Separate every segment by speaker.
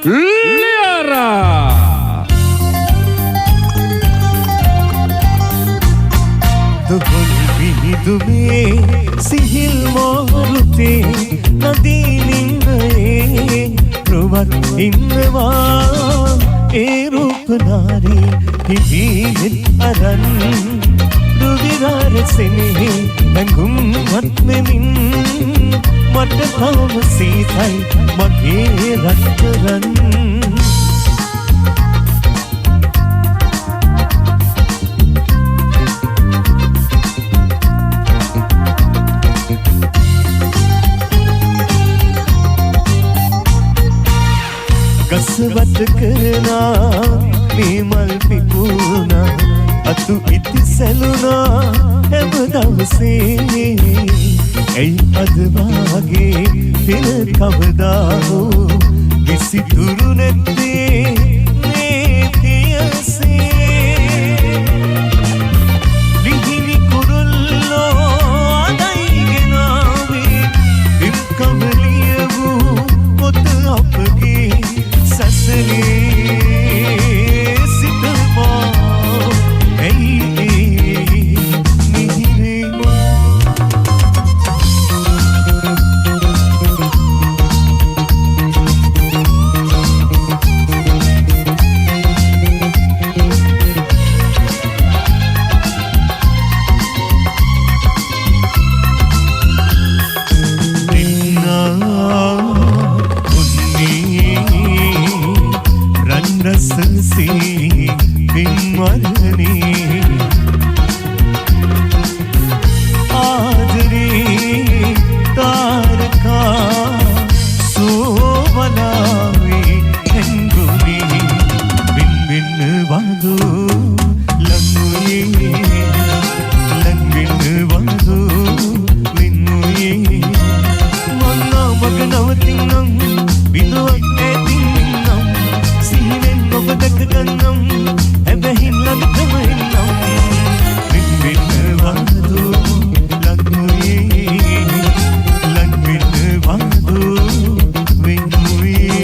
Speaker 1: Liara.
Speaker 2: Tuhul binidu me sihil morute nadi ninnaye ruvat innawa e roop nari hihin aran duvirar senehe nangum matmemin mata thaw seethai mage ratran ගස්වත් කරනා මේ මල් පිපුණා අතු ඉති සැලුණා හැම දවසේ ඇයි අද වාගේ පෙර කවදා හෝ කිසිතුරු නැත්තේ මේ පියසේ ලිහිණි කුරුල්ලෝ අදයි ගෙනාවේ දිම් කමලියවූ පොත අපගේ සසනේ සිතමා ඇයි මිහිරේ रससी बिमरनी आदरी तारका सोवलावे हेंगुनी बिन बिन वादो लंगुये लंग बिन वादो विनुये मन्ना मगनवतिन्नं बिनुवक्ते तिन्नं सीनें ඔබදක ගන්නම් හැබැයි ළඟටම එන්නම් වින් වින් වදෝ ලංගුයේ ලං වින් වදෝ වින්නුයේ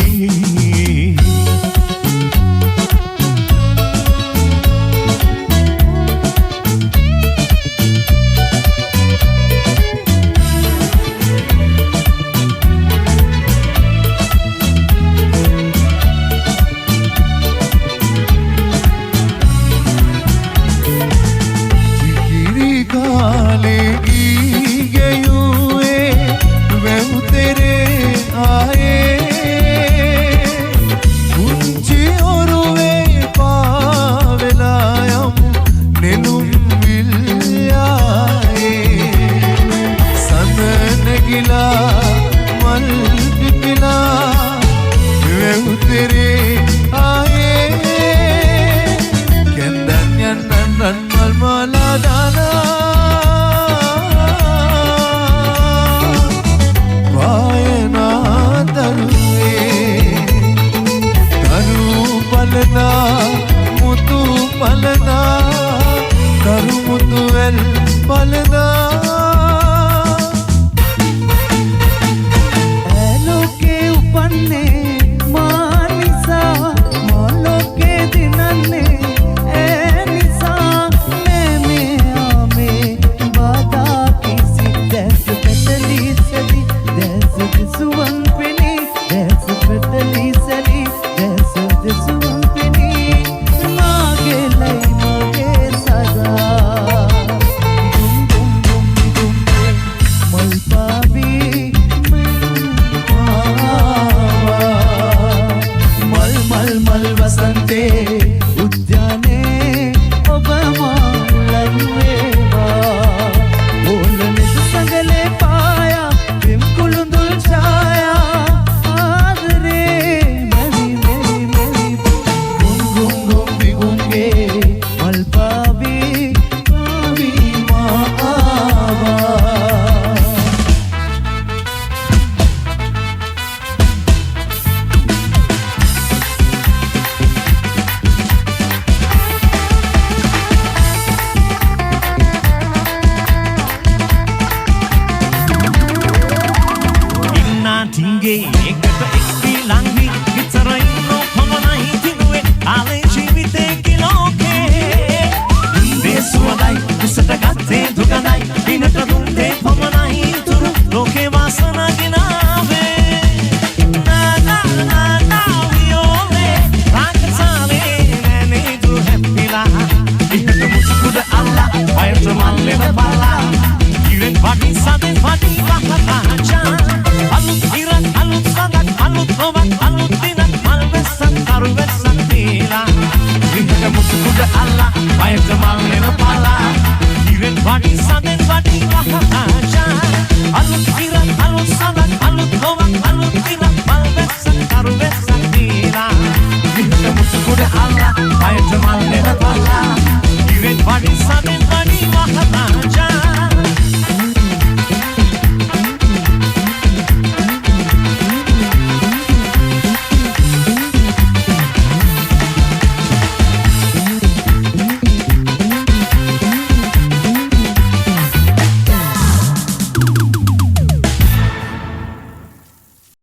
Speaker 2: අල්ලා පයට මල් වෙන පලා ඉරෙන් වඩි සඳෙන් වඩි වහා